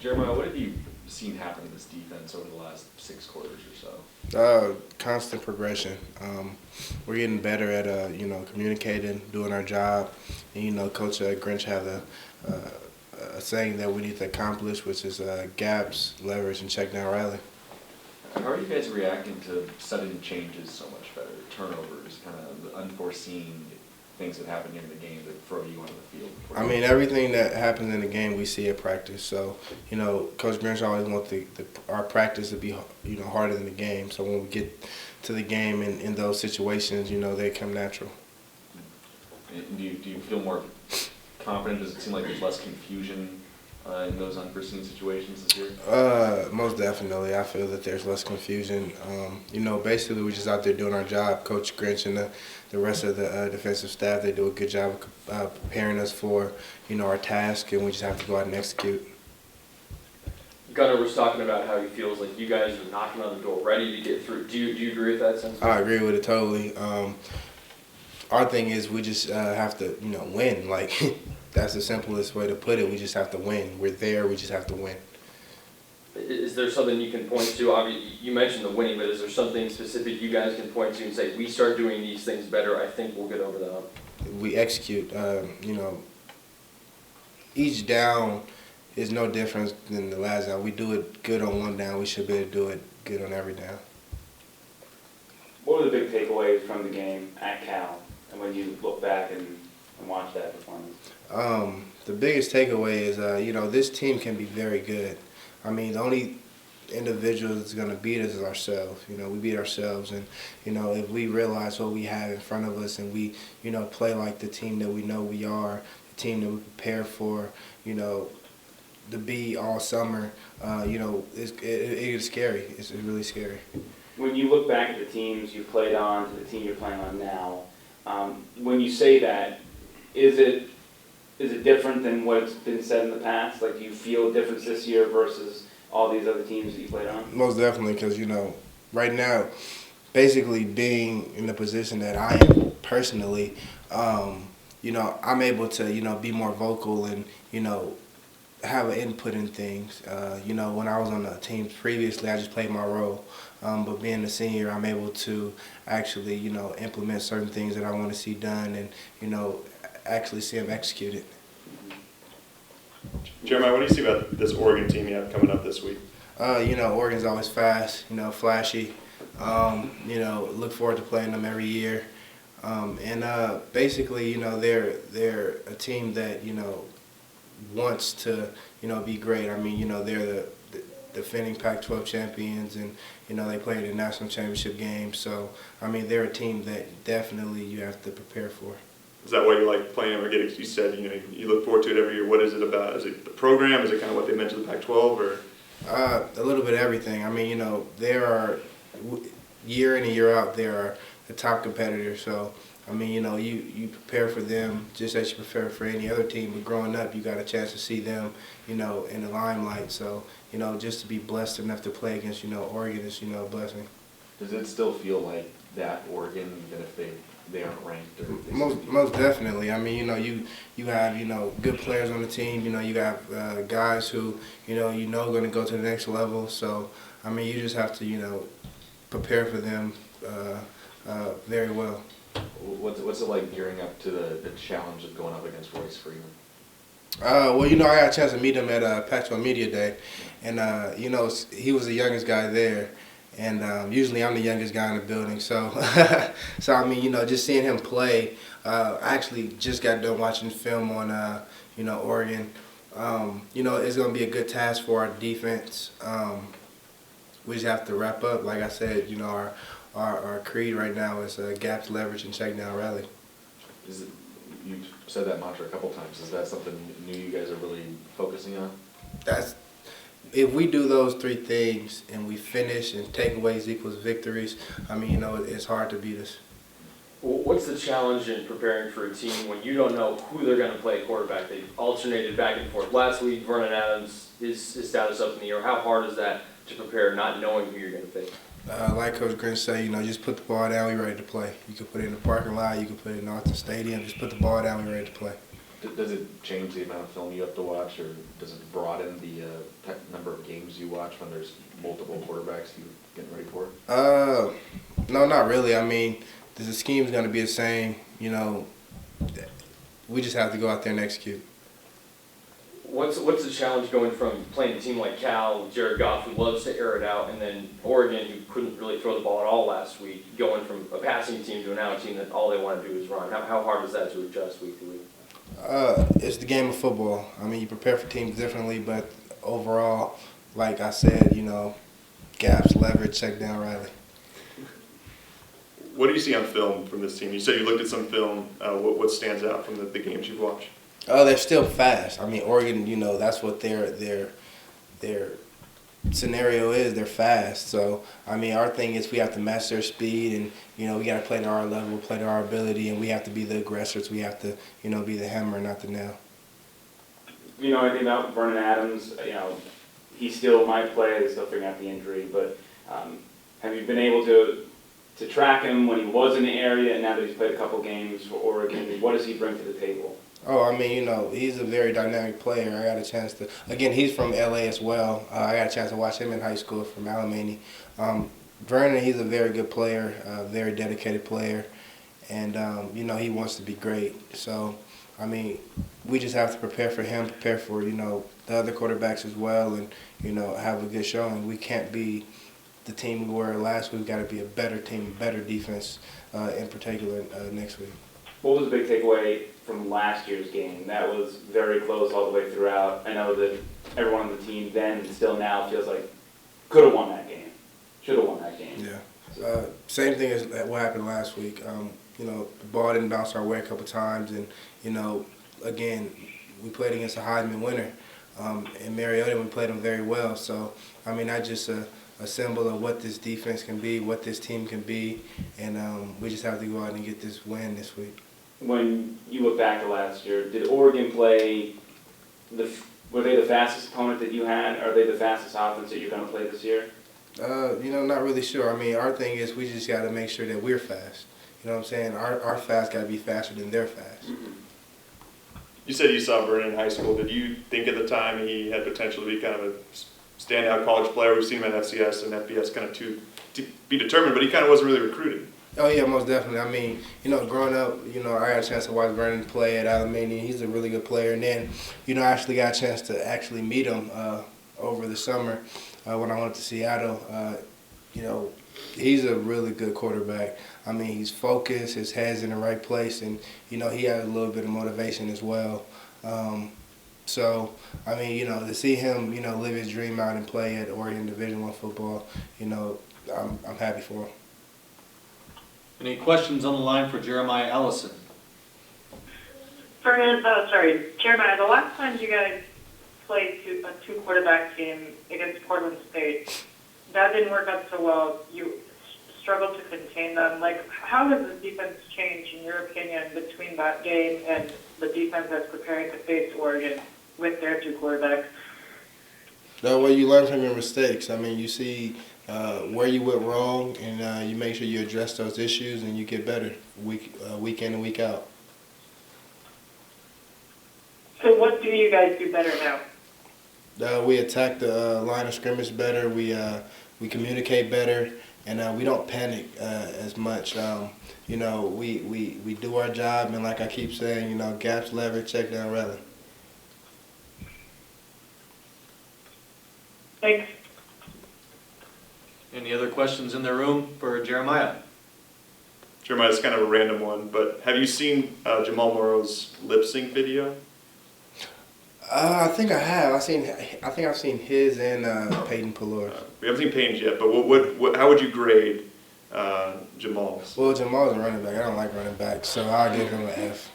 Jeremiah, what have you seen happen in this defense over the last 6 quarters or so? Constant progression. We're getting better at communicating, doing our job, and Coach Grinch have a saying that we need to accomplish, which is gaps, leverage, and check down rally. How are you guys reacting to sudden changes so much better? Turnovers, kind of unforeseen things that happen during the game that throw you onto the field? I mean, everything that happens in the game we see at practice. So, Coach Grinch always wants our practice to be, harder than the game. So when we get to the game in those situations, they come natural. And do you feel more confident? Does it seem like there's less confusion in those unforeseen situations this year? Most definitely. I feel that there's less confusion. Basically we're just out there doing our job. Coach Grinch and the rest of the defensive staff, they do a good job of preparing us for, our task, and we just have to go out and execute. Gunnar was talking about how he feels like you guys are knocking on the door, ready to get through. Do you agree with that sentiment? I agree with it totally. Our thing is we just have to, win. Like, that's the simplest way to put it. We just have to win. We're there. We just have to win. Is there something you can point to? Obviously, you mentioned the winning, but is there something specific you guys can point to and say, we start doing these things better, I think we'll get over the hump? We execute. Each down is no different than the last down. We do it good on one down. We should be able to do it good on every down. What were the big takeaways from the game at Cal, and when you look back and watch that performance? The biggest takeaway is, this team can be very good. I mean, the only individual that's going to beat us is ourselves. We beat ourselves, and, if we realize what we have in front of us and we, play like the team that we know we are, the team that we prepare for, to be all summer, it is scary. It's really scary. When you look back at the teams you played on to the team you're playing on now, when you say that, is it different than what's been said in the past? Like, do you feel a difference this year versus all these other teams that you played on? Most definitely, because, right now, basically being in the position that I am personally, I'm able to, be more vocal and, have an input in things. When I was on the teams previously, I just played my role. But being a senior, I'm able to actually, implement certain things that I want to see done and, actually see them executed. Jeremiah, what do you see about this Oregon team you have coming up this week? Oregon's always fast, flashy. Look forward to playing them every year. Basically, they're a team that, wants to, be great. I mean, they're the defending Pac-12 champions, and, they play in the national championship game. So, I mean, they're a team that definitely you have to prepare for. Is that why you like playing them? Or you said, you look forward to it every year. What is it about? Is it the program? Is it kind of what they meant to the Pac-12? Or? A little bit of everything. I mean, there are, year in and year out, there are the top competitors. So, I mean, you prepare for them just as you prepare for any other team. But growing up, you got a chance to see them, in the limelight. So, just to be blessed enough to play against, Oregon is, a blessing. Does it still feel like that Oregon, even if they aren't ranked? Or most definitely. I mean, you have, good players on the team. You have guys who, going to go to the next level. So, I mean, you just have to, prepare for them very well. What's it like gearing up to the challenge of going up against Royce Freeman? Well, I got a chance to meet him at Pac-12 Media Day, and he was the youngest guy there, and usually I'm the youngest guy in the building. So, I mean, just seeing him play. I actually just got done watching film on Oregon. It's going to be a good task for our defense. We just have to wrap up. Like I said, our creed right now is gaps, leverage, and check down rally. You've said that mantra a couple times. Is that something new you guys are really focusing on? If we do those three things and we finish and takeaways equals victories, I mean, it's hard to beat us. What's the challenge in preparing for a team when you don't know who they're going to play quarterback? They've alternated back and forth. Last week, Vernon Adams, his status up in the air. How hard is that to prepare not knowing who you're going to face? Like Coach Grinch say, just put the ball down, we're ready to play. You can put it in the parking lot, you can put it in Austin Stadium, just put the ball down, we're ready to play. Does it change the amount of film you have to watch, or does it broaden the number of games you watch when there's multiple quarterbacks you getting ready for? No, not really. I mean, the scheme's going to be the same. You know, we just have to go out there and execute. What's the challenge going from playing a team like Cal, Jared Goff, who loves to air it out, and then Oregon, who couldn't really throw the ball at all last week, going from a passing team to now a team that all they want to do is run? How hard is that to adjust week to week? It's the game of football. I mean, you prepare for teams differently, but overall, like I said, you know, gaps, leverage, check down, rally. What do you see on film from this team? You said you looked at some film. What stands out from the games you've watched? Oh, they're still fast. I mean, Oregon, you know, that's what their scenario is. They're fast. So, I mean, our thing is we have to match their speed, and, you know, we got to play to our level, play to our ability, and we have to be the aggressors. We have to, you know, be the hammer, not the nail. You know anything about Vernon Adams? You know, he still might play. They're still figuring out the injury, but have you been able to track him when he was in the area, and now that he's played a couple games for Oregon? What does he bring to the table? Oh, I mean, you know, he's a very dynamic player. I got a chance to, again, he's from LA as well. I got a chance to watch him in high school from Alamany. Vernon, he's a very good player, very dedicated player, and, you know, he wants to be great. So, I mean, we just have to prepare for him, prepare for, you know, the other quarterbacks as well, and, you know, have a good showing. We can't be the team we were last week. We've got to be a better team, better defense in particular next week. What was the big takeaway from last year's game? That was very close all the way throughout. I know that everyone on the team then and still now feels like could have won that game, should have won that game. Yeah. Same thing as what happened last week. You know, the ball didn't bounce our way a couple times, and, you know, again, we played against a Heisman winner. In Mariota, we played him very well. So, I mean, that's just a symbol of what this defense can be, what this team can be, and we just have to go out and get this win this week. When you look back to last year, did Oregon play were they the fastest opponent that you had? Are they the fastest offense that you're going to play this year? You know, not really sure. I mean, our thing is we just got to make sure that we're fast. You know what I'm saying? Our fast got to be faster than their fast. Mm-hmm. You said you saw Vernon in high school. Did you think at the time he had potential to be kind of a standout college player? We've seen him at FCS and FBS kind of to be determined, but he kind of wasn't really recruited. Oh, yeah, most definitely. I mean, you know, growing up, you know, I got a chance to watch Vernon play at Alamany. He's a really good player. And then, you know, I actually got a chance to actually meet him over the summer when I went to Seattle. You know, he's a really good quarterback. I mean, he's focused, his head's in the right place, and, you know, he has a little bit of motivation as well. So, I mean, you know, to see him, you know, live his dream out and play at Oregon Division I football, you know, I'm happy for him. Any questions on the line for Jeremiah Allison? Jeremiah, the last time you guys played a two-quarterback team against Portland State, that didn't work out so well. You struggled to contain them. Like, how has the defense changed, in your opinion, between that game and the defense that's preparing to face Oregon with their two quarterbacks? The way you learn from your mistakes. I mean, you see where you went wrong, and you make sure you address those issues, and you get better week in and week out. So what do you guys do better now? We attack the line of scrimmage better. We communicate better, and we don't panic as much. You know, we do our job, and like I keep saying, you know, gaps, leverage, check down, rally. Thanks. Any other questions in the room for Jeremiah? Jeremiah, it's kind of a random one, but have you seen Jamal Morrow's lip sync video? I think I have. I think I've seen his and Peyton Pelor. We haven't seen Payne's yet, but how would you grade Jamal's? Well, Jamal's a running back. I don't like running backs, so I'll give him an F.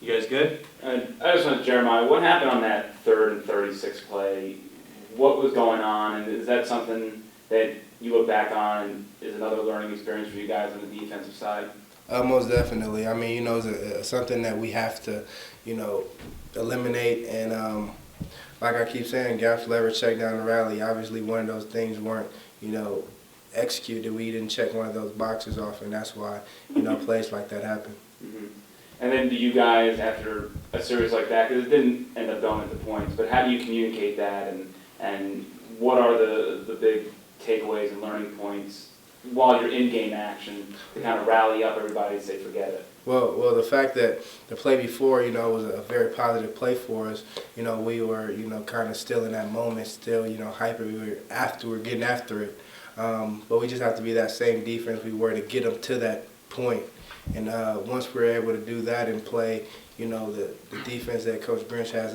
You guys good? I just want Jeremiah, what happened on that 3rd and 36 play? What was going on, and is that something that you look back on and is another learning experience for you guys on the defensive side? Most definitely. I mean, you know, it's something that we have to, you know, eliminate. And like I keep saying, gaps, leverage, check down, and rally. Obviously, one of those things weren't, you know, executed. We didn't check one of those boxes off, and that's why, plays like that happen. Mhm. And then do you guys, after a series like that, because it didn't end up going into points, but how do you communicate that, and what are the big takeaways and learning points while you're in game action to kind of rally up everybody and say forget it? Well, the fact that the play before, was a very positive play for us. We were, kind of still in that moment, still, hyper. We're getting after it. But we just have to be that same defense we were to get them to that point. And once we're able to do that and play, the defense that Coach Grinch has,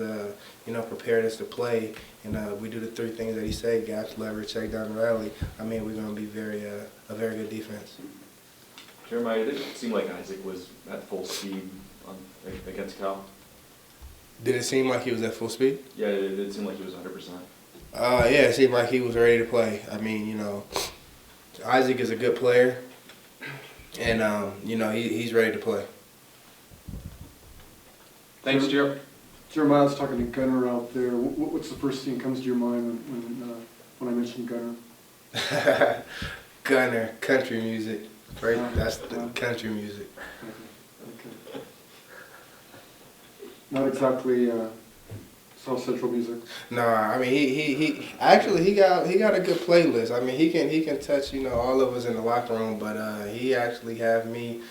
prepared us to play, and we do the three things that he said: gaps, leverage, check down, and rally. I mean, we're going to be a very good defense. Jeremiah, did it seem like Isaac was at full speed against Cal? Did it seem like he was at full speed? Yeah, it did seem like he was 100%. Yeah, it seemed like he was ready to play. I mean, Isaac is a good player, and he's ready to play. Thanks, Jer. Jeremiah was talking to Gunner out there. What's the first thing that comes to your mind when I mention Gunner? Gunner, country music. Right, that's the country music. Okay. Not exactly South Central music. No, I mean he actually he got a good playlist. I mean he can touch all of us in the locker room, but he actually have me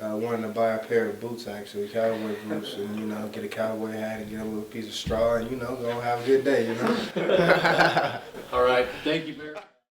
wanting to buy a pair of boots, actually cowboy boots, and get a cowboy hat and get a little piece of straw, and go have a good day. All right, thank you very much.